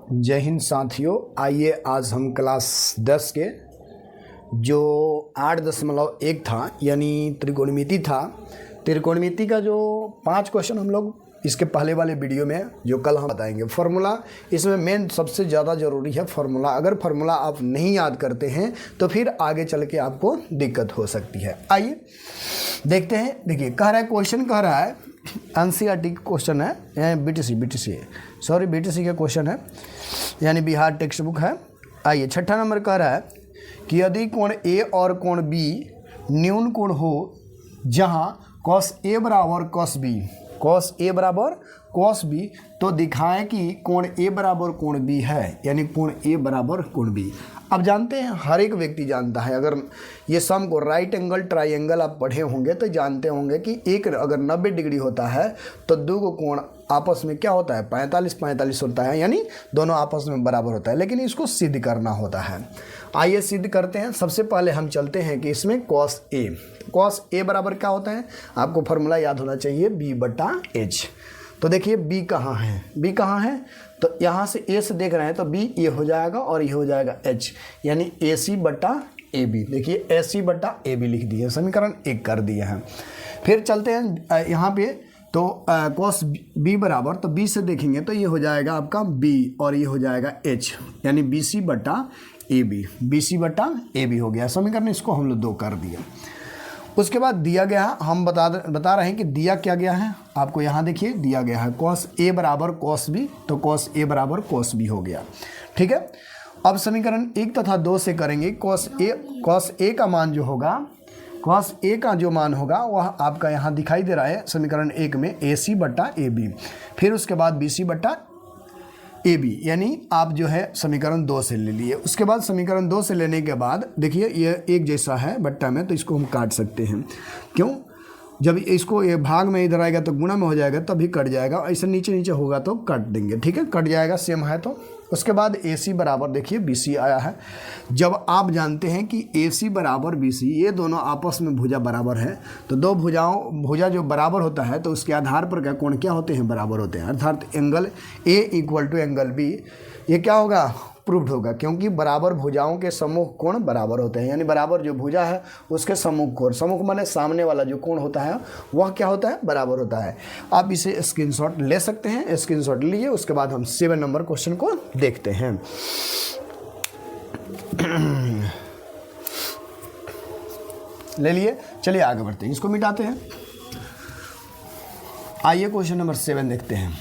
जय हिंद साथियों। आइए आज हम क्लास 10 के जो 8.1 था यानी त्रिकोणमिति था, त्रिकोणमिति का जो 5 क्वेश्चन हम लोग इसके पहले वाले वीडियो में जो कल हम बताएंगे। फार्मूला इसमें मेन सबसे ज़्यादा ज़रूरी है फार्मूला। अगर फार्मूला आप नहीं याद करते हैं तो फिर आगे चल के आपको दिक्कत हो सकती है। आइए देखते हैं। देखिए कह रहा है, क्वेश्चन कह रहा है एनसीईआरटी क्वेश्चन है, बीटीसी का क्वेश्चन है यानी बिहार टेक्स्ट बुक है। आइए 6ठा नंबर कह रहा है कि यदि कोण ए और कोण बी न्यून कोण हो जहां cos A बराबर cos B तो दिखाएं कि कोण A बराबर कोण B है, यानी कोण A बराबर कोण B। अब जानते हैं, हर एक व्यक्ति जानता है, अगर ये सम को राइट एंगल ट्राइंगल आप पढ़े होंगे तो जानते होंगे कि एक अगर 90 डिग्री होता है तो दो को कोण आपस में क्या होता है 45 होता है, यानी दोनों आपस में बराबर होता है। लेकिन इसको सिद्ध करना होता है। आइए सिद्ध करते हैं। सबसे पहले हम चलते हैं कि इसमें cos A बराबर क्या होता है, आपको फार्मूला याद होना चाहिए B/H। तो देखिए B कहाँ है, तो यहाँ से A से देख रहे हैं तो B ये हो जाएगा और ये हो जाएगा H, यानी AC/AB। देखिए AC/AB लिख दिए, समीकरण 1 कर दिए हैं। फिर चलते हैं यहाँ पे, तो cos B बराबर, तो B से देखेंगे तो ये हो जाएगा आपका B और ये हो जाएगा H, यानी BC/AB हो गया समीकरण। इसको हम लोग 2 कर दिया। उसके बाद दिया गया, हम बता रहे हैं कि दिया क्या गया है आपको। यहाँ देखिए दिया गया है cos A बराबर cos B, तो cos A बराबर cos B हो गया। ठीक है। अब समीकरण 1 तथा 2 से करेंगे। cos A का मान जो होगा, cos A का जो मान होगा वह आपका यहाँ दिखाई दे रहा है समीकरण 1 में AC/AB। फिर उसके बाद BC/AB, यानी आप जो है समीकरण 2 से ले लिए। उसके बाद समीकरण 2 से लेने के बाद देखिए ये एक जैसा है बट्टा में, तो इसको हम काट सकते हैं। क्यों? जब इसको ये भाग में इधर आएगा तो गुणा में हो जाएगा, तभी कट जाएगा। ऐसे नीचे होगा तो काट देंगे। ठीक है, कट जाएगा, सेम है तो। उसके बाद AC बराबर देखिए BC आया है। जब आप जानते हैं कि AC बराबर BC, ये दोनों आपस में भुजा बराबर है, तो दो भुजा जो बराबर होता है तो उसके आधार पर क्या कोण क्या होते हैं, बराबर होते हैं। अर्थात angle A equal to angle B, ये क्या होगा, प्रूव्ड होगा, क्योंकि बराबर भुजाओं के सम्मुख कोण बराबर होते हैं। यानी बराबर जो भुजा है उसके सम्मुख कोण, सम्मुख माने सामने वाला जो कोण होता है वह क्या होता है, बराबर होता है। आप इसे स्क्रीनशॉट ले सकते हैं। स्क्रीनशॉट लिए उसके बाद हम 7 नंबर क्वेश्चन को देखते हैं। ले लिए, चलिए आगे बढ़ते हैं, इसको मिटाते हैं। आइए क्वेश्चन नंबर 7 देखते हैं।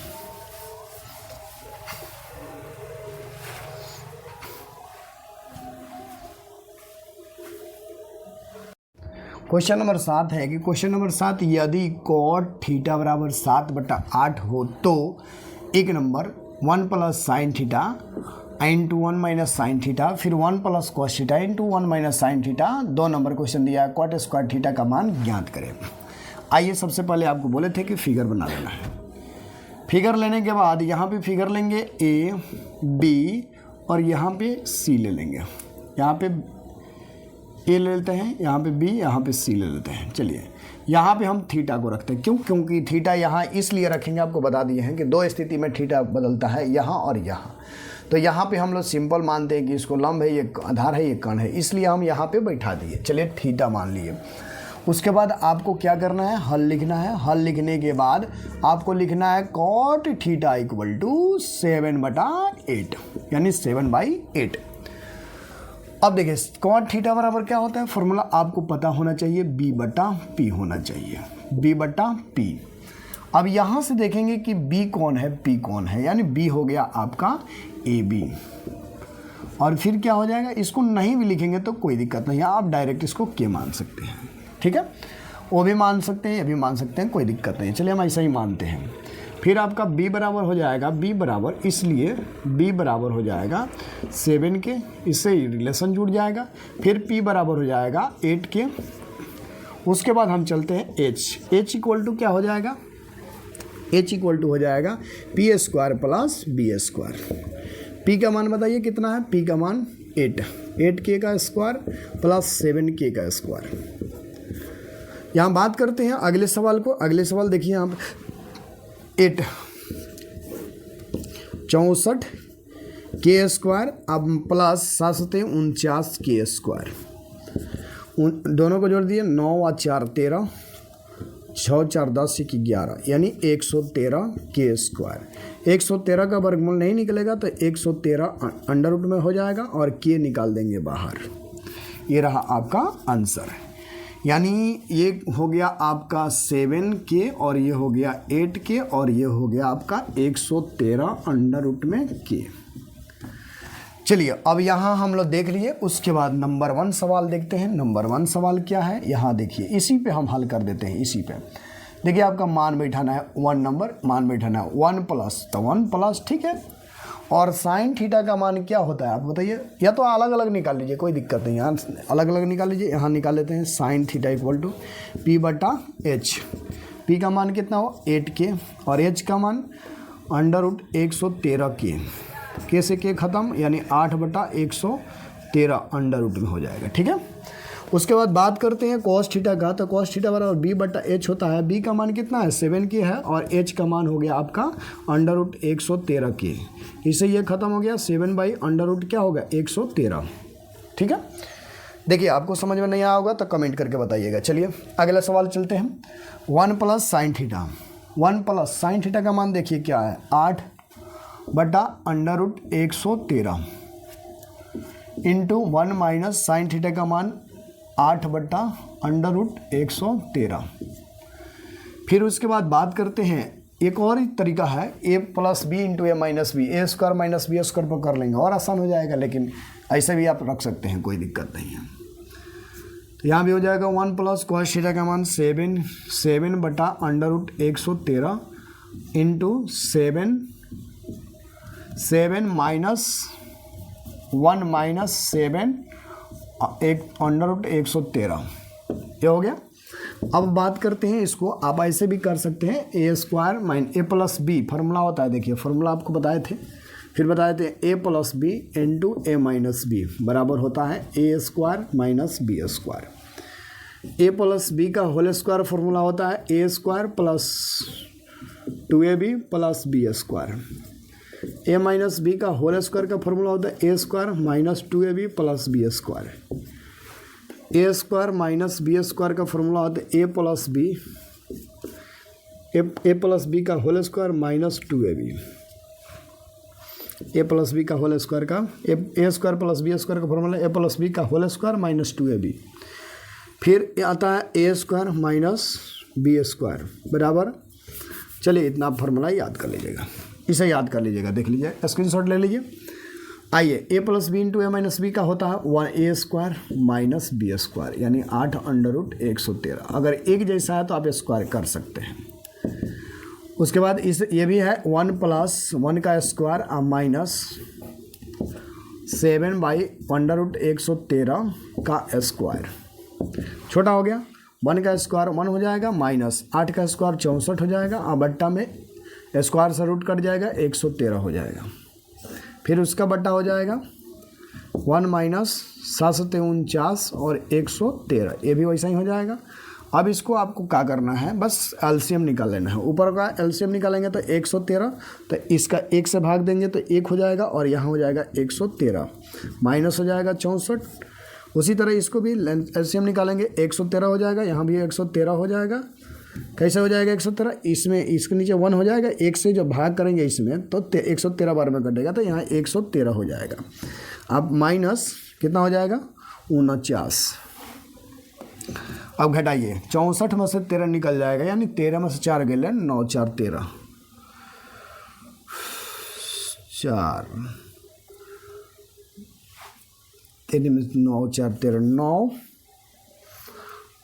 क्वेश्चन नंबर 7 है कि क्वेश्चन नंबर 7, यदि cot थीटा बराबर 7/8 हो तो एक number 1 + sin theta into 1 - sin theta, फिर 1 + cos theta into 1 - sin theta, 2 number question दिया है, cot स्क्वायर थीटा का मान ज्ञात करें। आइए सबसे पहले आपको बोले थे कि फिगर बना लेना है। फिगर लेने के बाद यहाँ पे फिगर लेंगे A, B और यहाँ पे C ले लेंगे। यहाँ पे A ले लेते हैं, यहाँ पे B, यहाँ पे C ले लेते हैं। चलिए यहाँ पे हम थीटा को रखते हैं। क्यों? क्योंकि थीटा यहाँ इसलिए रखेंगे, आपको बता दिए हैं कि 2 स्थिति में थीटा बदलता है, यहाँ और यहाँ। तो यहाँ पे हम लोग सिंपल मानते हैं कि इसको लंब है, ये आधार है, ये कण है, इसलिए हम यहाँ पे बैठा दिए। चलिए थीटा मान लिए। उसके बाद आपको क्या करना है, हल लिखना है। हल लिखने के बाद आपको लिखना है cot थीटा इक्वल टू 7/8, यानी 7/8। अब देखिए cot थीटा बराबर क्या होता है, फॉर्मूला आपको पता होना चाहिए, B/P होना चाहिए, B/P। अब यहाँ से देखेंगे कि B कौन है, P कौन है, यानी B हो गया आपका AB। और फिर क्या हो जाएगा, इसको नहीं भी लिखेंगे तो कोई दिक्कत नहीं है, आप डायरेक्ट इसको K मान सकते हैं। ठीक है, वो भी मान सकते हैं, ये भी मान सकते हैं, कोई दिक्कत नहीं है। चलिए हम ऐसा ही मानते हैं। फिर आपका B बराबर हो जाएगा, B बराबर, इसलिए B बराबर हो जाएगा 7 के, इससे रिलेशन जुड़ जाएगा। फिर P बराबर हो जाएगा 8 के। उसके बाद हम चलते हैं H इक्वल टू क्या हो जाएगा, H इक्वल टू हो जाएगा P² + B²। P का मान बताइए कितना है, P का मान 8K का स्क्वायर प्लस 7K का स्क्वायर। यहाँ बात करते हैं अगले सवाल को। अगले सवाल देखिए यहाँ 8 64 के स्क्वायर अब प्लस 749 के स्क्वायर, दोनों को जोड़ दिए 9 और 4 13, 6 4 10 1 11 यानी 113 के स्क्वायर। 113 का वर्गमूल नहीं निकलेगा तो 113 अंडर रूट में हो जाएगा और के निकाल देंगे बाहर। ये रहा आपका आंसर, यानी ये हो गया आपका 7 के और ये हो गया 8 के और ये हो गया आपका 113 अंडर रूट में के। चलिए अब यहाँ हम लोग देख लिए, उसके बाद नंबर 1 सवाल देखते हैं। नंबर 1 सवाल क्या है, यहाँ देखिए, इसी पे हम हल कर देते हैं। इसी पे देखिए आपका मान बैठाना है 1 नंबर, मान बैठाना है 1 प्लस, तो 1 प्लस ठीक है। और साइन थीटा का मान क्या होता है आप बताइए, या तो अलग अलग निकाल लीजिए, कोई दिक्कत नहीं, यहाँ अलग अलग निकाल लीजिए। यहाँ निकाल लेते हैं sine theta equal to P बटा एच। पी का मान कितना हो 8 के और एच का मान अंडर रूट 113 के से के ख़त्म, यानी 8 बटा 113 अंडर रूट में हो जाएगा। ठीक है, उसके बाद बात करते हैं कॉस थीटा का। तो कॉस थीटा बराबर बी बटा एच होता है। बी का मान कितना है 7 के है और एच का मान हो गया आपका अंडर रूट 113 के। इससे ये खत्म हो गया 7 बाई अंडर रूट क्या होगा 113। ठीक है, देखिए आपको समझ में नहीं आया होगा तो कमेंट करके बताइएगा। चलिए अगला सवाल चलते हैं। 1 plus sine theta, 1 plus sine theta का मान देखिए क्या है 8 बटा under root 113 into 1 minus sine theta का मान 8 बटा अंडर रूट 113। फिर उसके बाद बात करते हैं, एक और ही तरीका है A plus B into A minus B, A square minus B square पर कर लेंगे और आसान हो जाएगा, लेकिन ऐसे भी आप रख सकते हैं, कोई दिक्कत नहीं है। तो यहाँ भी हो जाएगा 1 प्लस कॉस थीटा का मान 7 बटा under root 113 into 7 minus 1 minus 7 एक अंडर रूट 113, ये हो गया। अब बात करते हैं इसको, आप ऐसे भी कर सकते हैं ए स्क्वायर माइन ए प्लस बी, फार्मूला होता है, देखिए फार्मूला आपको बताए थे, फिर बताए थे A plus B into A minus B बराबर होता है A square minus B square. A plus B का होल स्क्वायर फार्मूला होता है A square plus 2ab plus B square. A minus B का होल स्क्वायर का फॉर्मूला होता है A square minus 2ab plus B square. A square minus B square का formula होता है ए प्लस बी का होल स्क्वायर माइनस 2ab। ए plus B का whole square का ए स्क्वायर प्लस बी स्क्वायर का फॉर्मूला ए प्लस बी का whole square minus 2ab। फिर आता है A square minus B square बराबर, चलिए इतना फार्मूला याद कर लीजिएगा, इसे याद कर लीजिएगा, देख लीजिए, स्क्रीनशॉट ले लीजिए। आइए ए plus B into A minus B का होता है 1a square minus B square, यानी 8 अंडर रूट 113। अगर एक जैसा है तो आप स्क्वायर कर सकते हैं। उसके बाद इस ये भी है 1 प्लस 1 का square minus 7 by under root 113 का स्क्वायर, छोटा हो गया, 1 का स्क्वायर 1 हो जाएगा माइनस 8 का स्क्वायर 64 हो जाएगा, बट्टा में स्क्वायर से रूट कट जाएगा 113 हो जाएगा। फिर उसका बट्टा हो जाएगा 1 माइनस 749 और 113, ये भी वैसा ही हो जाएगा। अब इसको आपको क्या करना है, बस एलसीएम निकाल लेना है। ऊपर का एलसीएम निकालेंगे तो 113, तो इसका 1 से भाग देंगे तो 1 हो जाएगा और यहाँ हो जाएगा 113, माइनस हो जाएगा 64। उसी तरह इसको भी एलसीएम निकालेंगे 113 हो जाएगा, यहाँ भी 113 हो जाएगा। कैसे हो जाएगा 113, इसमें इसके नीचे 1 हो जाएगा, 1 से जो भाग करेंगे इसमें तो 113 बार में कटेगा, तो यहाँ 113 हो जाएगा। अब माइनस कितना हो जाएगा 49। अब घटाइए, 64 में से 13 निकल जाएगा, यानी 13 में से 4 गए 9 4 13 4 3 में 9 4 13 9,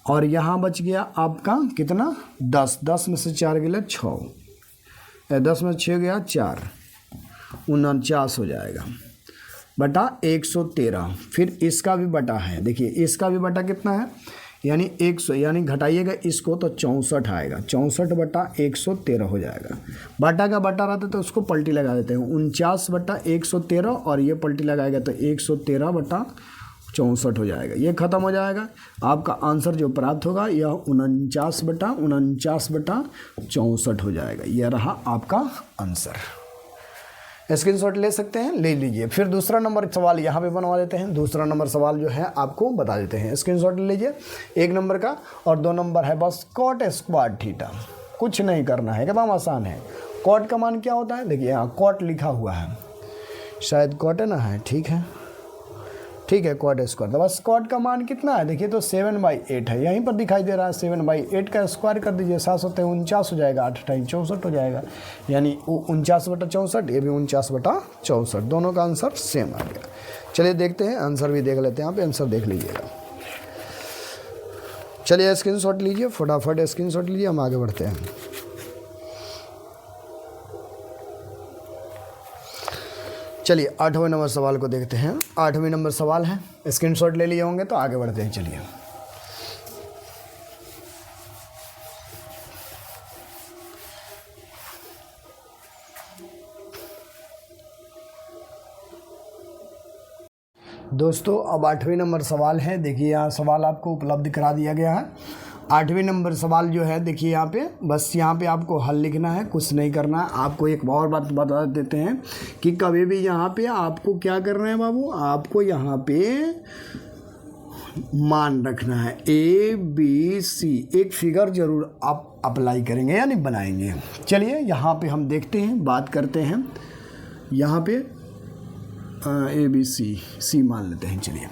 और यहाँ बच गया आपका कितना 10 में से 4 गए 6, 10 में 6 गया 4, 49 हो जाएगा बटा 113। फिर इसका भी बटा है, देखिए इसका भी बटा कितना है, यानी 100, यानी घटाइएगा इसको तो 64 आएगा, 64 बटा 113 हो जाएगा। बटा का बटा रहता तो उसको पलटी लगा देते हैं, 49 बटा 113 और ये पलटी लगाएगा तो 113 बटा 64 हो जाएगा। ये खत्म हो जाएगा, आपका आंसर जो प्राप्त होगा यह 49 बटा 64 हो जाएगा। यह रहा आपका आंसर। स्क्रीनशॉट ले सकते हैं, ले लीजिए। फिर दूसरा नंबर सवाल यहाँ पे बनवा देते हैं। दूसरा नंबर सवाल जो है आपको बता देते हैं, स्क्रीनशॉट ले लीजिए 1 नंबर का, और 2 नंबर है बस कॉट स्क्वायर थीटा। कुछ नहीं करना है, एकदम आसान है। कॉट का मान क्या होता है, देखिए यहाँ कॉट लिखा हुआ है, शायद कॉट है ना, है ठीक है, ठीक है कॉट स्क्वायर। तो बस कॉट का मान कितना है, देखिए तो 7/8 है, यहीं पर दिखाई दे रहा है। 7/8 का स्क्वायर कर दीजिए, 749 हो जाएगा, 8 टाइम 64 हो जाएगा, यानी 49/64, ये भी 49/64, दोनों का आंसर सेम आ गया। चलिए देखते हैं, आंसर भी देख लेते हैं, यहाँ पे आंसर देख लीजिएगा। चलिए स्क्रीनशॉट लीजिए, फटाफट स्क्रीनशॉट लीजिए, हम आगे बढ़ते हैं। चलिए 8वें नंबर सवाल को देखते हैं। 8वें नंबर सवाल है, स्क्रीनशॉट ले लिए होंगे तो आगे बढ़ते हैं। चलिए दोस्तों, अब 8वें नंबर सवाल है। देखिए यहाँ सवाल आपको उपलब्ध करा दिया गया है। 8वें नंबर सवाल जो है, देखिए यहाँ पे बस यहाँ पे आपको हल लिखना है, कुछ नहीं करना है। आपको एक और बात बता देते हैं कि कभी भी यहाँ पे आपको क्या करना है बाबू, आपको यहाँ पे मान रखना है ABC, एक फिगर जरूर आप अप्लाई करेंगे यानी बनाएंगे। चलिए यहाँ पे हम देखते हैं, बात करते हैं। यहाँ पे ABC मान लेते हैं। चलिए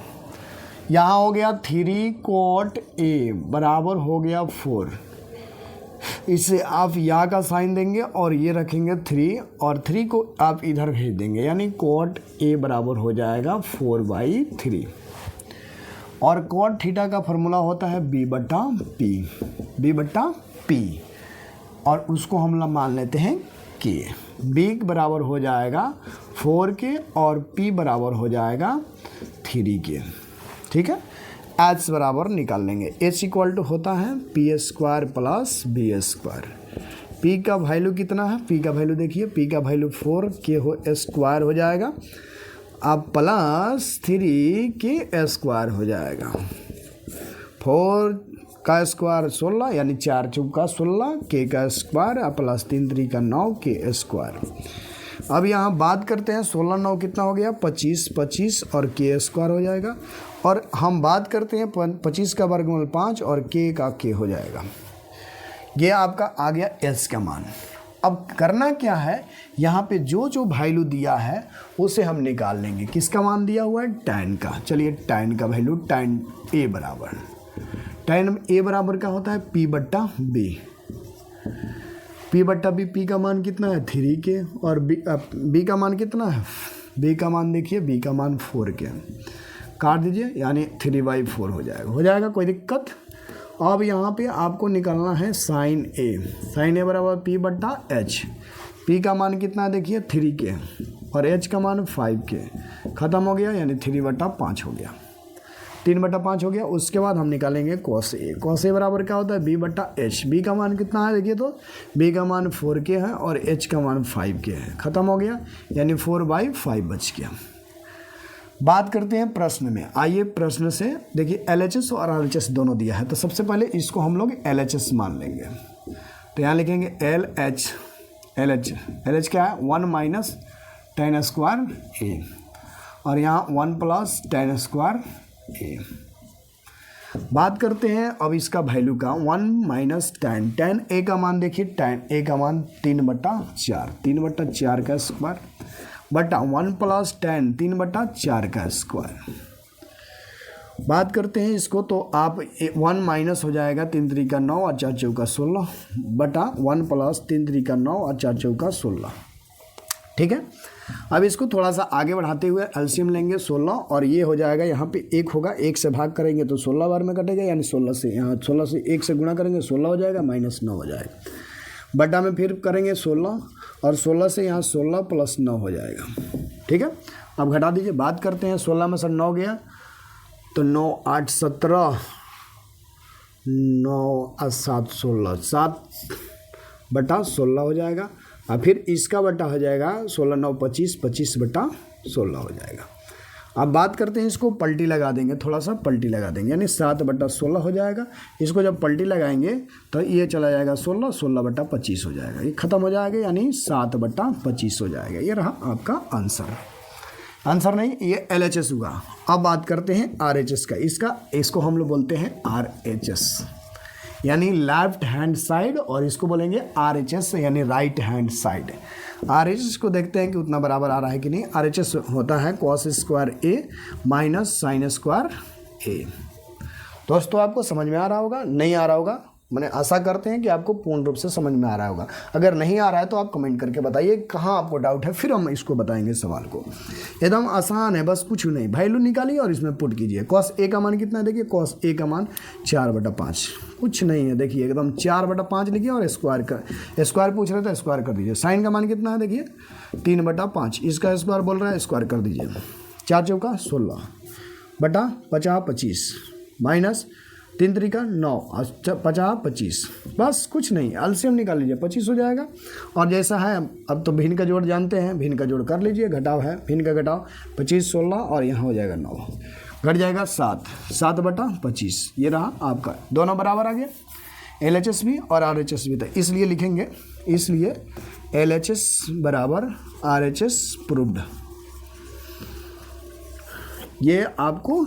यहाँ हो गया 3 cot A बराबर हो गया 4। इसे आप यहाँ का साइन देंगे और ये रखेंगे 3, और 3 को आप इधर भेज देंगे, यानी cot A बराबर हो जाएगा 4/3। और cot थीटा का फॉर्मूला होता है B/P, और उसको हम मान लेते हैं K। B बराबर हो जाएगा 4 के और P बराबर हो जाएगा 3 के, ठीक है। H बराबर निकाल लेंगे, H इक्वल टू होता है P² प्लस B²। P का वैल्यू कितना है, P का वैल्यू देखिए, P का वैल्यू 4 स्क्वायर हो जाएगा, अब प्लस 3 हो जाएगा। 4 का स्क्वायर 16, यानी 4 चौका 16, K का स्क्वायर प्लस 3 का 9 K²। अब यहाँ बात करते हैं, 16 9 कितना हो गया 25 और K² हो जाएगा। और हम बात करते हैं 25 का वर्गमूल 5 और K का K हो जाएगा। ये आपका आ गया S का मान। अब करना क्या है, यहाँ पे जो वैल्यू दिया है उसे हम निकाल लेंगे। किसका मान दिया हुआ है, tan का। चलिए tan का वैल्यू, tan A बराबर, tan A बराबर क्या होता है P/B। P/B, P का मान कितना है 3 के, और B का मान कितना है, B का मान देखिए, B का मान 4 के, काट दीजिए, यानी 3/4 हो जाएगा, कोई दिक्कत। अब यहाँ पे आपको निकालना है sin A बराबर P/H। P का मान कितना है देखिए 3 के, और H का मान 5 के, ख़त्म हो गया, यानी 3/5 हो गया, 3/5 हो गया। उसके बाद हम निकालेंगे cos A बराबर क्या होता है B/H। B का मान कितना है देखिए, तो B का मान 4 के है और H का मान 5 के है, ख़त्म हो गया, यानी 4/5 बच गया। बात करते हैं प्रश्न में। आइए प्रश्न से देखिए, LHS और RHS दोनों दिया है, तो सबसे पहले इसको हम लोग LHS मान लेंगे। तो यहाँ लिखेंगे LH क्या है 1 - tan² A, और यहाँ 1 + tan² A। बात करते हैं अब इसका वैल्यू का, 1 - tan A का मान देखिए, tan A का मान 3/4 का स्क्वायर बटा 1 + tan 3/4 का स्क्वायर। बात करते हैं इसको, तो आप 1 माइनस हो जाएगा, 3 3 का 9 और 4 चौका 16 बटा 1 + 3 3 का 9 और 4 चौका 16, ठीक है। अब इसको थोड़ा सा आगे बढ़ाते हुए एलसीएम लेंगे 16, और ये हो जाएगा यहाँ पे 1 होगा, 1 से भाग करेंगे तो 16 बार में कटेगा, यानी 16 से यहाँ 16 से 1 से गुणा करेंगे 16 हो जाएगा, -9 हो जाएगा, बटा में फिर करेंगे 16, और 16 से यहाँ 16 + 9 हो जाएगा, ठीक है। अब घटा दीजिए, बात करते हैं 16 में से 9 गया तो 9 8 17, 9 और 7 16, 7/16 हो जाएगा, और फिर इसका बटा हो जाएगा 16 9 25, 25/16 हो जाएगा। अब बात करते हैं इसको पलटी लगा देंगे, थोड़ा सा पलटी लगा देंगे, यानी 7/16 हो जाएगा। इसको जब पलटी लगाएंगे तो ये चला जाएगा 16, 16/25 हो जाएगा, ये ख़त्म हो जाएगा, यानी 7/25 हो जाएगा। ये रहा आपका आंसर। आंसर नहीं, ये LHS हुआ। अब बात करते हैं RHS का। इसको हम लोग बोलते हैं RHS, यानी लेफ्ट हैंड साइड, और इसको बोलेंगे RHS यानी राइट हैंड साइड। RHS को देखते हैं कि उतना बराबर आ रहा है कि नहीं। RHS होता है cos square A minus sine square A। दोस्तों आपको समझ में आ रहा होगा, नहीं आ रहा होगा, मैंने आशा करते हैं कि आपको पूर्ण रूप से समझ में आ रहा होगा। अगर नहीं आ रहा है तो आप कमेंट करके बताइए कहाँ आपको डाउट है, फिर हम इसको बताएंगे सवाल को। एकदम आसान है, बस कुछ नहीं, वैल्यू निकालिए और इसमें पुट कीजिए। cos A का मान कितना है, देखिए cos A का मान 4/5, कुछ नहीं है, देखिए एकदम 4/5 लिखिए और स्क्वायर पूछ रहे थे, स्क्वायर कर दीजिए। साइन का मान कितना है, देखिए 3/5, इसका स्क्वायर बोल रहा है, स्क्वायर कर दीजिए। 4 चौका 16/50 25 माइनस 3 त्रिका 9 50 25, बस कुछ नहीं, एलसीएम निकाल लीजिए, 25 हो जाएगा। और जैसा है अब तो भिन्न का जोड़ जानते हैं, भिन्न का जोड़ कर लीजिए, घटाव है, भिन्न का घटाव 25 16 और यहाँ हो जाएगा 9, घट जाएगा 7/25। ये रहा आपका, दोनों बराबर आ गया। LHS भी और RHS भी था, इसलिए लिखेंगे, इसलिए LHS बराबर RHS प्रूव्ड। ये आपको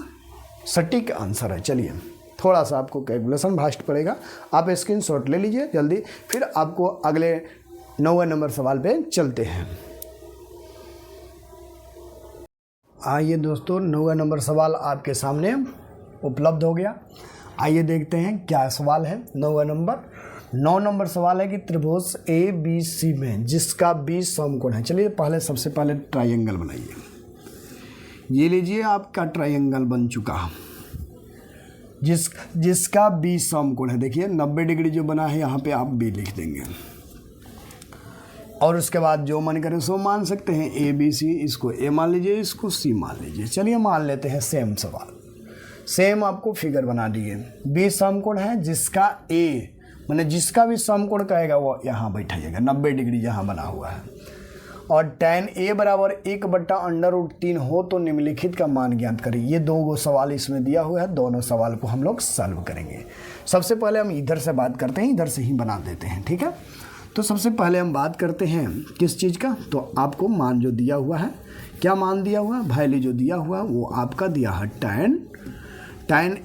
सटीक आंसर है। चलिए थोड़ा सा आपको कैलकुलेशन फास्ट पड़ेगा, आप स्क्रीनशॉट ले लीजिए जल्दी, फिर आपको अगले 9वें नंबर सवाल पे चलते हैं। आइए दोस्तों, 9वां नंबर सवाल आपके सामने उपलब्ध हो गया। आइए देखते हैं क्या सवाल है। 9वां नंबर सवाल है कि त्रिभुज ABC में जिसका 20 समकोण है। चलिए सबसे पहले ट्रायंगल बनाइए। ये लीजिए आपका ट्रायंगल बन चुका, जिसका 20 समकोण है। देखिए 90 डिग्री जो बना है, यहाँ पे आप B लिख देंगे और उसके बाद जो मन करे सो मान सकते हैं। ABC, इसको A मान लीजिए, इसको C मान लीजिए। चलिए मान लेते हैं सेम सवाल, सेम आपको फिगर बना दिए। 20 समकोण है, जिसका A माने जिसका भी समकोण कहेगा वो यहाँ बैठाइएगा, 90 डिग्री जहाँ बना हुआ है। और tan A बराबर 1/√3 हो तो निम्नलिखित का मान ज्ञात करें। ये 2 सवाल इसमें दिया हुआ है, दोनों सवाल को हम लोग सॉल्व करेंगे। सबसे पहले हम इधर से बात करते हैं, इधर से ही बना देते हैं, ठीक है। तो सबसे पहले हम बात करते हैं किस चीज़ का, तो आपको मान जो दिया हुआ है, क्या मान दिया हुआ है, वैल्यू जो दिया हुआ है वो आपका दिया है tan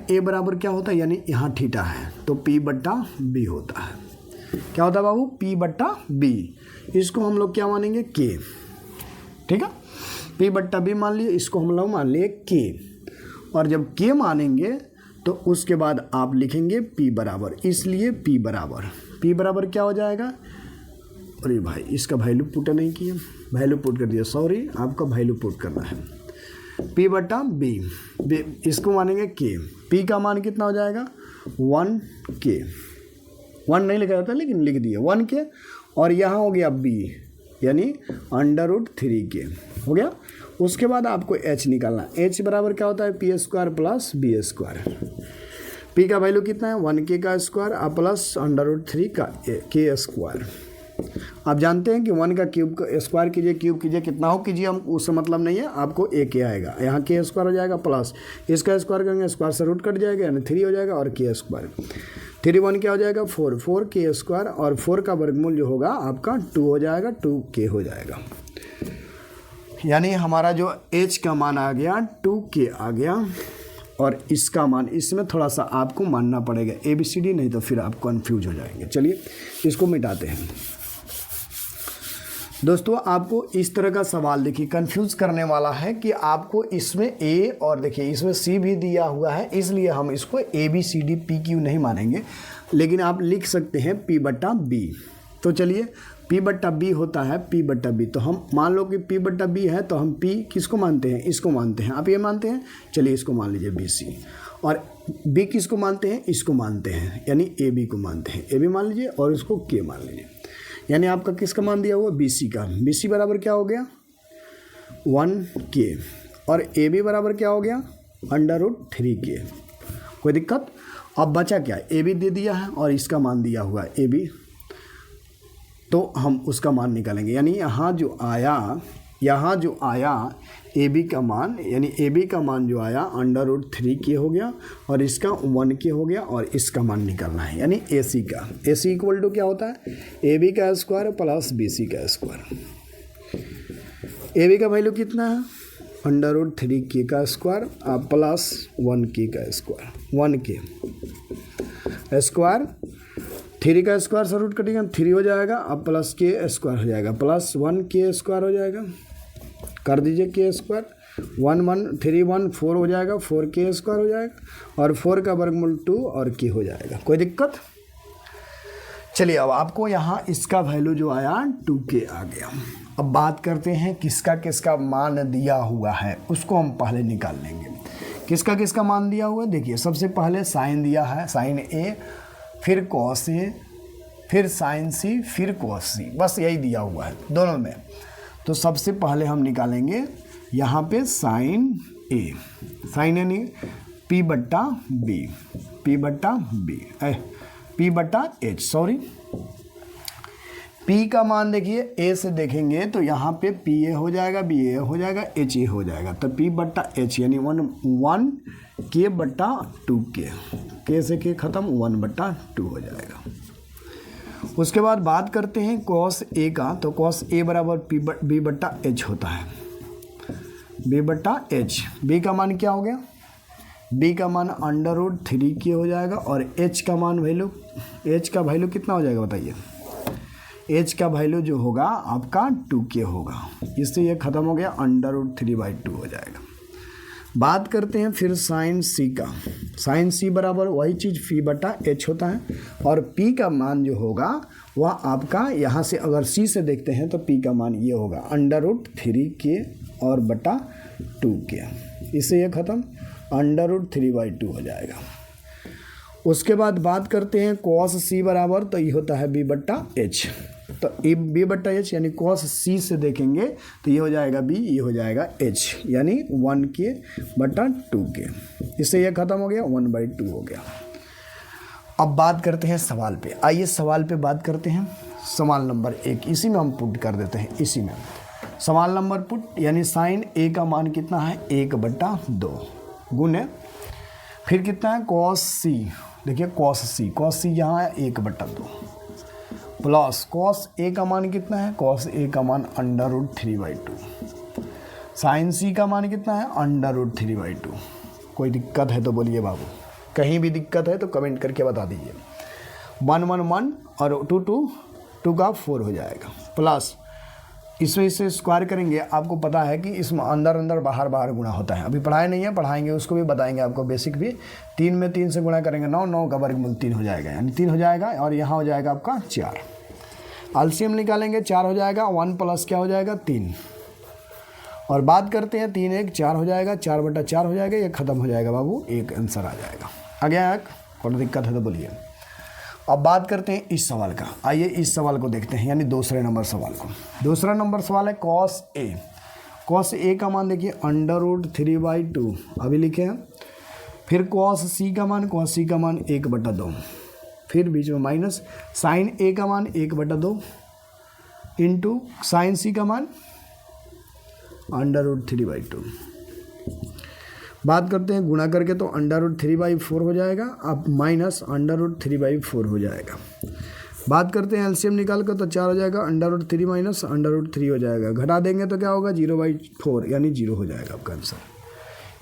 A बराबर क्या होता है, यानी यहाँ थीटा है तो P/B होता है। क्या होता है बाबू, P/B। इसको हम लोग क्या मानेंगे, K, ठीक है। P/B मान लिए, इसको हम लोग मान लिए K। और जब K मानेंगे तो उसके बाद आप लिखेंगे P बराबर, इसलिए P बराबर क्या हो जाएगा। अरे भाई इसका वैल्यू पुट नहीं किया, वैल्यू पुट कर दिया, सॉरी, आपका वैल्यू पुट करना है। P/B, इसको मानेंगे K। P का मान कितना हो जाएगा, 1K। 1 नहीं लिखा जाता लेकिन लिख दिए 1K। और यहाँ हो गया B, यानी √3K हो गया। उसके बाद आपको H निकालना, H बराबर क्या होता है, P² + B²। P का वैल्यू कितना है, 1K का स्क्वायर प्लस √3 का K²। आप जानते हैं कि 1 का क्यूब का स्क्वायर कीजिए, क्यूब कीजिए, कितना हो कीजिए, हम उससे मतलब नहीं है, आपको AK आएगा। यहाँ K² हो जाएगा प्लस इसका स्क्वायर करेंगे, स्क्वायर से रूट कट जाएगा, यानी 3 हो जाएगा, और K²। 3 1 क्या हो जाएगा, 4K², और 4 का वर्गमूल जो होगा आपका 2 हो जाएगा, 2K हो जाएगा। यानी हमारा जो H का मान आ गया 2K आ गया। और इसका मान, इसमें थोड़ा सा आपको मानना पड़ेगा ABCD, नहीं तो फिर आप कंफ्यूज हो जाएंगे। चलिए इसको मिटाते हैं। दोस्तों आपको इस तरह का सवाल देखिए कंफ्यूज करने वाला है कि आपको इसमें A और देखिए इसमें C भी दिया हुआ है, इसलिए हम इसको ABCD PQ नहीं मानेंगे, लेकिन आप लिख सकते हैं P/B। तो चलिए P/B होता है P/B, तो हम मान लो कि P/B है, तो हम P किसको मानते हैं, इसको मानते हैं। आप ये मानते हैं, चलिए इसको मान लीजिए BC। और B किसको मानते हैं, इसको मानते हैं, यानी AB को मानते हैं, AB मान लीजिए, और इसको K मान लीजिए। यानी आपका किसका मान दिया हुआ, BC का। BC बराबर क्या हो गया, 1K। और AB बराबर क्या हो गया, √3K। कोई दिक्कत। अब बचा क्या, AB दे दिया है और इसका मान दिया हुआ है AB, तो हम उसका मान निकालेंगे। यानी यहाँ जो आया यहाँ जो आया ए बी का मान, यानी ए बी का मान जो आया √3 हो गया और इसका 1 हो गया और इसका मान निकालना है, यानी ए सी का। ए सी इक्वल टू क्या होता है, ए बी का स्क्वायर प्लस बी सी का स्क्वायर। ए बी का वैल्यू कितना है, √3 का स्क्वायर प्लस 1 का स्क्वायर, 1 स्क्वायर 3 का स्क्वायर से रूट कटेगा 3 हो जाएगा, अब प्लस के स्क्वायर हो जाएगा, प्लस 1 स्क्वायर हो जाएगा, कर दीजिए के स्क्वायर, 1 1 3 1 4 हो जाएगा, 4 के स्क्वायर हो जाएगा और 4 का वर्गमूल 2 और के हो जाएगा। कोई दिक्कत? चलिए अब आपको यहाँ इसका वैल्यू जो आया 2k आ गया। अब बात करते हैं किसका किसका मान दिया हुआ है, उसको हम पहले निकाल लेंगे। किसका किसका मान दिया हुआ है, देखिए सबसे पहले साइन दिया है, साइन ए, फिर कॉस ए, फिर साइन सी, फिर कॉस सी, बस यही दिया हुआ है दोनों में। तो सबसे पहले हम निकालेंगे यहाँ पे साइन ए, साइन ए नहीं, पी बट्टा बी, पी बट्टा बी, पी बट्टा एच, सॉरी पी का मान देखिए ए से देखेंगे तो यहाँ पे पी ए हो जाएगा, बी ए हो जाएगा, एच ए हो जाएगा, तो पी बट्टा एच यानी 1 के बट्टा 2k, के से के खत्म 1 बट्टा 2 हो जाएगा। उसके बाद बात करते हैं कॉस ए का, तो कॉस ए बराबर बी बट्टा एच होता है, बी बट्टा एच। बी का मान क्या हो गया, बी का मान √3k हो जाएगा और एच का मान वैल्यू, एच का वैल्यू कितना हो जाएगा बताइए, एच का वैल्यू जो होगा आपका 2k होगा, इससे ये ख़त्म हो गया, √3/2 हो जाएगा। बात करते हैं फिर साइन सी का, साइन सी बराबर वही चीज़ पी बटा एच होता है और पी का मान जो होगा वह आपका यहाँ से अगर सी से देखते हैं तो पी का मान ये होगा √3k और बटा 2k, इससे ये ख़त्म, √3/2 हो जाएगा। उसके बाद बात करते हैं कॉस सी बराबर, तो ये होता है बी बट्टा एच, तो बी बट्टा एच यानी कॉस सी से देखेंगे तो ये हो जाएगा बी, ये हो जाएगा एच, यानी 1k बटा 2k, इससे ये ख़त्म हो गया, 1/2 हो गया। अब बात करते हैं सवाल पे, आइए सवाल पे बात करते हैं। सवाल नंबर 1 इसी में हम पुट कर देते हैं, इसी में सवाल नंबर पुट, यानी साइन ए का मान कितना है 1/2 गुने, फिर कितना है कॉस सी, देखिए कॉस सी यहाँ है 1/2 प्लस कॉस ए का मान कितना है, कॉस ए का मान √3/2, साइन सी का मान कितना है √3/2। कोई दिक्कत है तो बोलिए बाबू, कहीं भी दिक्कत है तो कमेंट करके बता दीजिए। 1 1 1 और 2 2 का 4 हो जाएगा, प्लस इसमें इससे स्क्वायर करेंगे, आपको पता है कि इसमें अंदर अंदर बाहर बाहर गुणा होता है, अभी पढ़ाए नहीं है, पढ़ाएंगे उसको भी बताएंगे आपको, बेसिक भी। 3 में 3 से गुणा करेंगे 9, 9 का वर्गमूल 3 हो जाएगा, यानी 3 हो जाएगा और यहाँ हो जाएगा आपका 4। एलसीएम निकालेंगे 4 हो जाएगा, 1 प्लस क्या हो जाएगा 3, और बात करते हैं 3 1 4 हो जाएगा, 4/4 हो जाएगा, ये ख़त्म हो जाएगा बाबू, एक आंसर आ जाएगा। आ गया एक, कोई दिक्कत है तो बोलिए। अब बात करते हैं इस सवाल का, आइए इस सवाल को देखते हैं, यानी दूसरे नंबर सवाल को। दूसरा नंबर सवाल है कॉस ए, कॉस ए का मान देखिए √3/2 अभी लिखे हैं, फिर कॉस सी का मान, कॉस सी का मान 1/2, फिर बीच में माइनस साइन ए का मान 1/2 इंटू साइन सी का मान √3/2। बात करते हैं गुणा करके तो √3/4 हो जाएगा, अब माइनस √3/4 हो जाएगा। बात करते हैं एलसीएम निकाल कर तो 4 हो जाएगा, √3 माइनस √3 हो जाएगा, घटा देंगे तो क्या होगा 0/4 यानी 0 हो जाएगा आपका आंसर।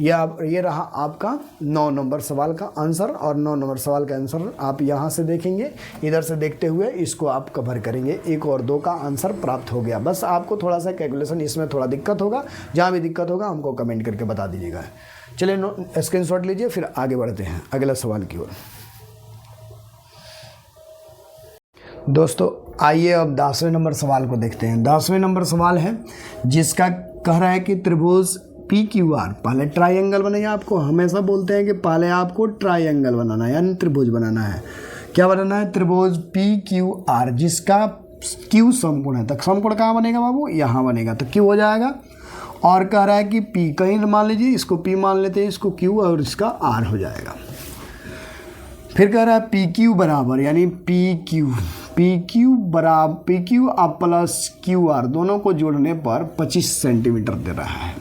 ये रहा आपका 9 नंबर सवाल का आंसर, और 9 नंबर सवाल का आंसर आप यहाँ से देखेंगे, इधर से देखते हुए इसको आप कवर करेंगे, 1 और 2 का आंसर प्राप्त हो गया। बस आपको थोड़ा सा कैलकुलेशन इसमें थोड़ा दिक्कत होगा, जहाँ भी दिक्कत होगा हमको कमेंट करके बता दीजिएगा। चलिए स्क्रीनशॉट लीजिए, फिर आगे बढ़ते हैं अगला सवाल की ओर। दोस्तों आइए अब 10वें नंबर सवाल को देखते हैं। 10वें नंबर सवाल है जिसका कह रहा है कि त्रिभुज PQR, पहले ट्राइंगल बनाइए, आपको हमेशा बोलते हैं कि पहले आपको ट्राइंगल बनाना है, यानी त्रिभुज बनाना है। क्या बनाना है, त्रिभुज PQR जिसका Q समकोण है, तो समकोण कहाँ बनेगा बाबू, यहाँ बनेगा, तो Q हो जाएगा। और कह रहा है कि P, कहीं मान लीजिए इसको P मान लेते हैं, इसको Q और इसका R हो जाएगा। फिर कह रहा है PQ बराबर, यानी PQ पी क्यू आप प्लस क्यू आर दोनों को जोड़ने पर 25 सेंटीमीटर दे रहा है।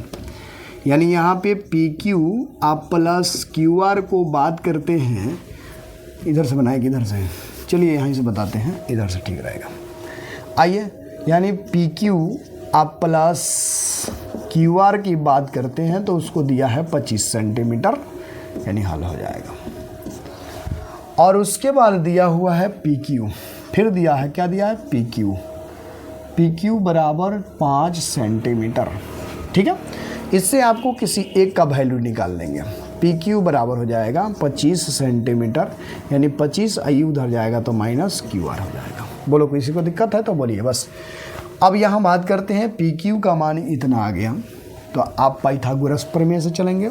यानी यहाँ पे पी क्यू आप प्लस क्यू आर को बात करते हैं, इधर से बनाए कि इधर से, चलिए यहाँ से बताते हैं, इधर से ठीक रहेगा। आइए, यानी पी क्यू आप प्लस क्यू आर की बात करते हैं तो उसको दिया है 25 सेंटीमीटर, यानी हल हो जाएगा। और उसके बाद दिया हुआ है पी क्यू, फिर दिया है, क्या दिया है, पी क्यू बराबर 5 सेंटीमीटर। ठीक है, इससे आपको किसी एक का वैल्यू निकाल लेंगे। पी क्यू बराबर हो जाएगा 25 सेंटीमीटर, यानी 25 आई उधर जाएगा तो माइनस क्यू आर हो जाएगा। बोलो किसी को दिक्कत है तो बोलिए बस। अब यहाँ बात करते हैं पी क्यू का मान इतना आ गया, तो आप पाइथागोरस प्रमेय से चलेंगे।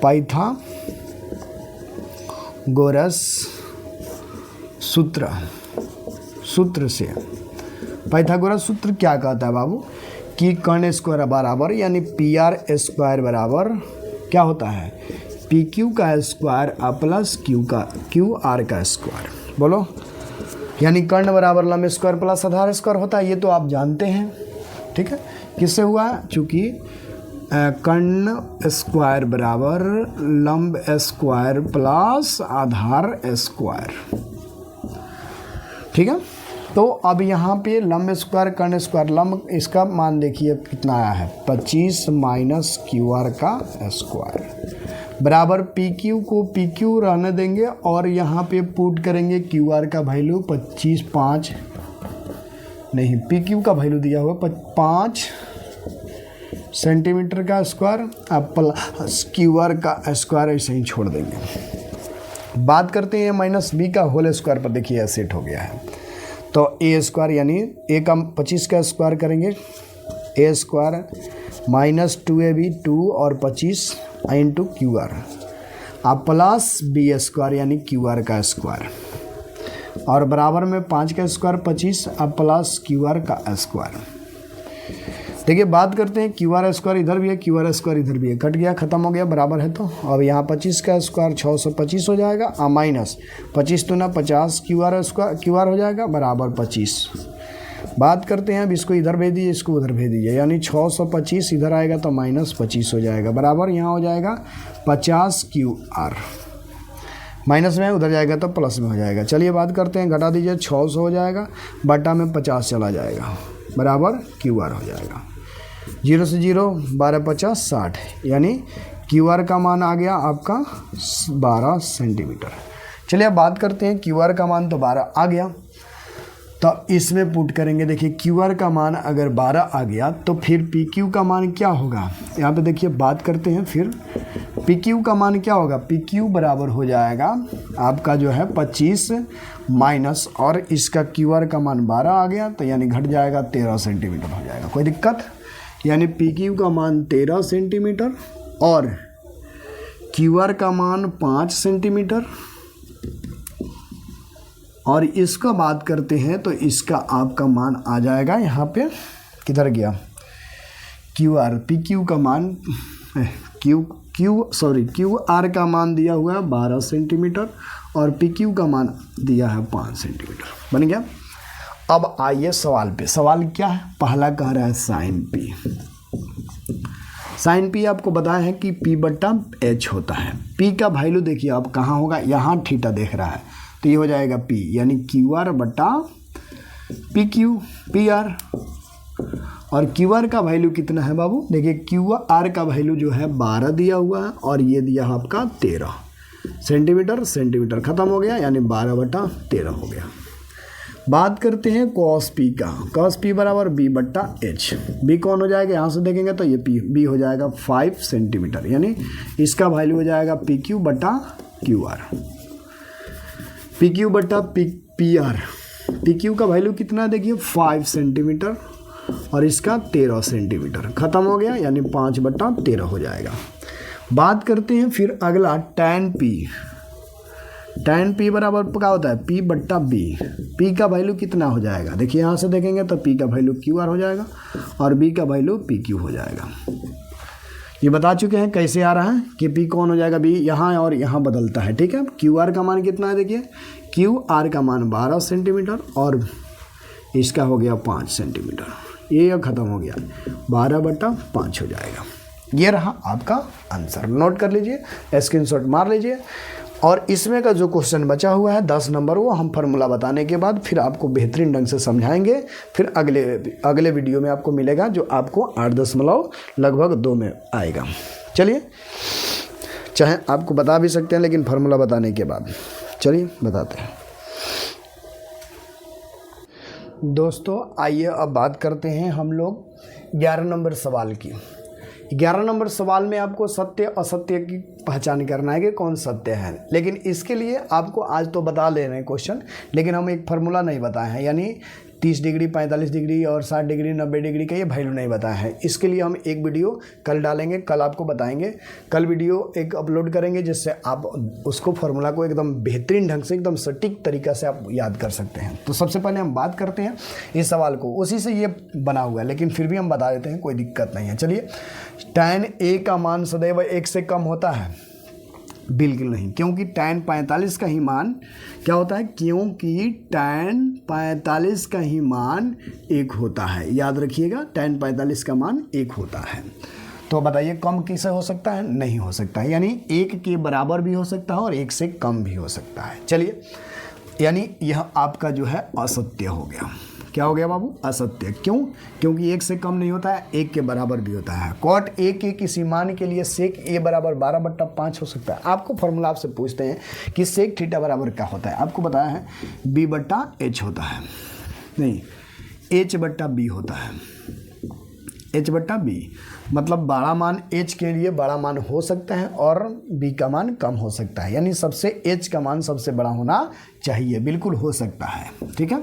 पाइथागोरस सूत्र से, पाइथागोरस सूत्र क्या कहता है बाबू, कि कर्ण स्क्वायर बराबर, यानी पी आर स्क्वायर बराबर क्या होता है, पी क्यू का स्क्वायर प्लस क्यू आर का स्क्वायर। बोलो, यानी कर्ण बराबर लंब स्क्वायर प्लस आधार स्क्वायर होता है, ये तो आप जानते हैं। ठीक है, किससे हुआ, चूँकि कर्ण स्क्वायर बराबर लंब स्क्वायर प्लस आधार स्क्वायर। ठीक है, तो अब यहाँ पे लंब स्क्वायर कर्ण स्क्वायर, लंब इसका मान देखिए कितना आया है, 25 माइनस क्यू आर का स्क्वायर बराबर पी क्यू को पी क्यू रहने देंगे और यहाँ पे पुट करेंगे क्यू आर का वैल्यू 5 नहीं, पी क्यू का वैल्यू दिया हुआ 5 सेंटीमीटर का स्क्वायर, अब प्लस क्यू आर का स्क्वायर ऐसे ही छोड़ देंगे। बात करते हैं माइनस बी का होल स्क्वायर पर, देखिए सेट हो गया है, तो ए स्क्वायर यानी ए का 25 का स्क्वायर करेंगे, ए स्क्वायर माइनस 2ab 2 और 25 इंटू क्यू आर, अब प्लस बी स्क्वायर यानी क्यू आर का स्क्वायर, और बराबर में 5 का स्क्वायर 25, अब प्लस क्यू आर का स्क्वायर। देखिए बात करते हैं, क्यू आर स्क्वायर इधर भी है, क्यू आर स्क्वायर इधर भी है, कट गया, खत्म हो गया, बराबर है। तो अब यहाँ 25 का स्क्वायर 625 हो जाएगा, माइनस 25 तो ना 50 क्यू आर हो जाएगा बराबर 25। बात करते हैं, अब इसको इधर भेज दीजिए, इसको उधर भेज दीजिए, यानी 625 इधर आएगा तो माइनस 25 हो जाएगा, बराबर यहाँ हो जाएगा 50 क्यू आर, माइनस में उधर जाएगा तो प्लस में हो जाएगा। चलिए बात करते हैं, घटा दीजिए, 600 हो जाएगा, बटा में 50 चला जाएगा, बराबर क्यू आर हो जाएगा। 0 से 0 12 50 60, यानी क्यू आर का मान आ गया आपका 12 सेंटीमीटर। चलिए अब बात करते हैं, क्यू आर का मान तो 12 आ गया, तो इसमें पुट करेंगे। देखिए क्यू आर का मान अगर 12 आ गया तो फिर पी क्यू का मान क्या होगा, यहाँ पे देखिए बात करते हैं, फिर पी क्यू का मान क्या होगा, पी क्यू बराबर हो जाएगा आपका जो है 25 माइनस, और इसका क्यू आर का मान 12 आ गया तो यानी घट जाएगा 13 सेंटीमीटर हो जाएगा। कोई दिक्कत, यानी पी क्यू का मान 13 सेंटीमीटर और क्यू आर का मान 5 सेंटीमीटर, और इसका बात करते हैं तो इसका आपका मान आ जाएगा, यहाँ पे किधर गया, क्यू आर, पी क्यू का मान क्यू आर का मान दिया हुआ है 12 सेंटीमीटर और पी क्यू का मान दिया है 5 सेंटीमीटर, बन गया। अब आइए सवाल पे, सवाल क्या है, पहला कह रहा है साइन पी। साइन पी आपको बताया है कि पी बट्टा एच होता है। पी का वैल्यू देखिए अब कहाँ होगा, यहाँ थीटा देख रहा है तो ये हो जाएगा पी, यानी क्यू आर बट्टा पी क्यू, पी आर, और क्यू आर का वैल्यू कितना है बाबू, देखिए क्यू आर का वैल्यू जो है 12 दिया हुआ है और ये दिया है आपका 13 सेंटीमीटर, सेंटीमीटर खत्म हो गया, यानी 12/13 हो गया। बात करते हैं कॉस पी का, कॉस पी बराबर बी बट्टा एच, बी कौन हो जाएगा, यहाँ से देखेंगे तो ये पी, बी हो जाएगा 5 सेंटीमीटर, यानी इसका वैल्यू हो जाएगा पी क्यू बट्टा क्यू आर, पी क्यू बट्टा पी आर। पी क्यू का वैल्यू कितना है देखिए 5 सेंटीमीटर और इसका 13 सेंटीमीटर, खत्म हो गया, यानी 5/13 हो जाएगा। बात करते हैं फिर अगला टैन पी। टैन पी बराबर क्या होता है, पी बट्टा बी। पी का वैल्यू कितना हो जाएगा, देखिए यहाँ से देखेंगे तो पी का वैल्यू क्यू आर हो जाएगा और बी का वैल्यू पी क्यू हो जाएगा, ये बता चुके हैं कैसे आ रहा है कि पी कौन हो जाएगा, बी यहाँ और यहाँ बदलता है। ठीक है, क्यू आर का मान कितना है, देखिए क्यू आर का मान 12 सेंटीमीटर और इसका हो गया 5 सेंटीमीटर, ये ख़त्म हो गया, 12/5 हो जाएगा। ये रहा आपका आंसर, नोट कर लीजिए, स्क्रीनशॉट मार लीजिए। और इसमें का जो क्वेश्चन बचा हुआ है 10 नंबर, वो हम फार्मूला बताने के बाद फिर आपको बेहतरीन ढंग से समझाएंगे। फिर अगले वीडियो में आपको मिलेगा जो आपको 8.2 में आएगा। चलिए, चाहे आपको बता भी सकते हैं लेकिन फार्मूला बताने के बाद। चलिए बताते हैं दोस्तों। आइए अब बात करते हैं हम लोग 11 नंबर सवाल की। 11 नंबर सवाल में आपको सत्य असत्य की पहचान करना है कि कौन सत्य है। लेकिन इसके लिए आपको आज तो बता ले रहे हैं क्वेश्चन, लेकिन हम एक फार्मूला नहीं बताए हैं, यानी 30 डिग्री 45 डिग्री और 60 डिग्री 90 डिग्री का ये वैल्यू नहीं बताया है। इसके लिए हम एक वीडियो कल डालेंगे, कल आपको बताएंगे। कल वीडियो एक अपलोड करेंगे जिससे आप उसको फार्मूला को एकदम बेहतरीन ढंग से एकदम सटीक तरीक़ा से आप याद कर सकते हैं। तो सबसे पहले हम बात करते हैं इस सवाल को, उसी से ये बना हुआ है लेकिन फिर भी हम बता देते हैं, कोई दिक्कत नहीं है। चलिए, tan A का मान सदैव 1 से कम होता है? बिल्कुल नहीं, क्योंकि tan 45 का ही मान क्या होता है, क्योंकि tan 45 का ही मान 1 होता है। याद रखिएगा, tan 45 का मान 1 होता है। तो बताइए कम किससे हो सकता है? नहीं हो सकता है, यानी 1 के बराबर भी हो सकता है और 1 से कम भी हो सकता है। चलिए, यानी यह आपका जो है असत्य हो गया। क्या हो गया बाबू? असत्य। क्यों? क्योंकि 1 से कम नहीं होता है, 1 के बराबर भी होता है। cot A के किसी मान के लिए sec A बराबर 12/5 हो सकता है। आपको फॉर्मूला आपसे पूछते हैं कि sec थीटा बराबर क्या होता है, आपको बताया है B/H होता है, नहीं H/B होता है। H/B मतलब बड़ा मान H के लिए बड़ा मान हो सकता है और B का मान कम हो सकता है, यानी सबसे H का मान सबसे बड़ा होना चाहिए, बिल्कुल हो सकता है। ठीक है,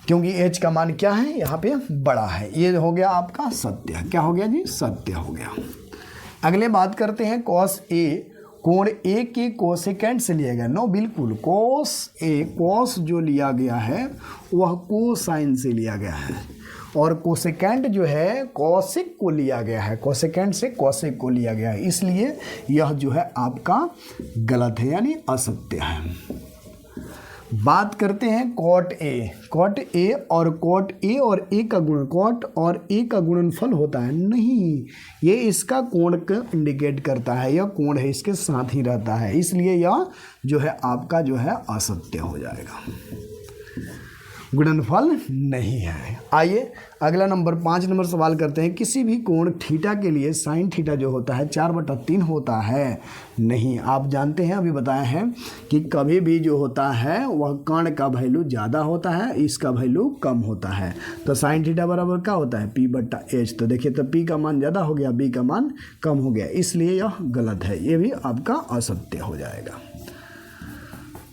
क्योंकि H का मान क्या है, यहाँ पे बड़ा है। ये हो गया आपका सत्य। क्या हो गया जी? सत्य हो गया। अगले बात करते हैं cos A कोण A के कोसेकेंट से लिया गया। नो, बिल्कुल cos A, cos जो लिया गया है वह कोसाइन से लिया गया है और कोसेकेंट जो है कॉसेक को लिया गया है, कोसेकेंट से कॉसेक को लिया गया है, इसलिए यह जो है आपका गलत है, यानी असत्य है। बात करते हैं cot A। cot A और cot A और A का गुण, cot और A का गुणनफल होता है? नहीं, ये इसका कोण को इंडिकेट करता है, यह कोण है इसके साथ ही रहता है, इसलिए यह जो है आपका जो है असत्य हो जाएगा, गुणनफल नहीं है। आइए अगला नंबर 5 नंबर सवाल करते हैं। किसी भी कोण थीटा के लिए साइन थीटा जो होता है 4/3 होता है? नहीं, आप जानते हैं, अभी बताया है कि कभी भी जो होता है वह कर्ण का वैल्यू ज़्यादा होता है, इसका वैल्यू कम होता है। तो साइन थीटा बराबर क्या होता है? P/H। तो देखिए, तो P का मान ज़्यादा हो गया, B का मान कम हो गया, इसलिए यह गलत है, ये भी आपका असत्य हो जाएगा,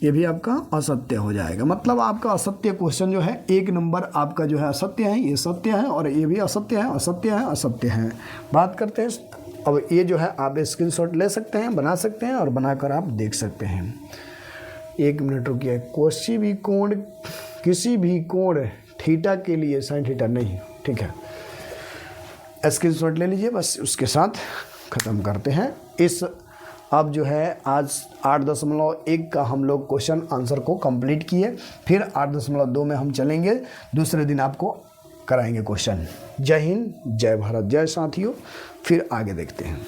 ये भी आपका असत्य हो जाएगा। मतलब आपका असत्य क्वेश्चन जो है 1 नंबर आपका जो है असत्य है, ये सत्य है और ये भी असत्य है, असत्य है, असत्य है। बात करते हैं अब, ये जो है आप स्क्रीनशॉट ले सकते हैं, बना सकते हैं और बनाकर आप देख सकते हैं। 1 मिनट रुकिए। किसी भी कोण थीटा के लिए साइन थीटा नहीं, ठीक है, स्क्रीनशॉट ले लीजिए, बस उसके साथ ख़त्म करते हैं। इस अब जो है आज 8.1 का हम लोग क्वेश्चन आंसर को कंप्लीट किए, फिर 8.2 में हम चलेंगे, दूसरे दिन आपको कराएंगे क्वेश्चन। जय हिंद, जय भारत, जय साथियों, फिर आगे देखते हैं।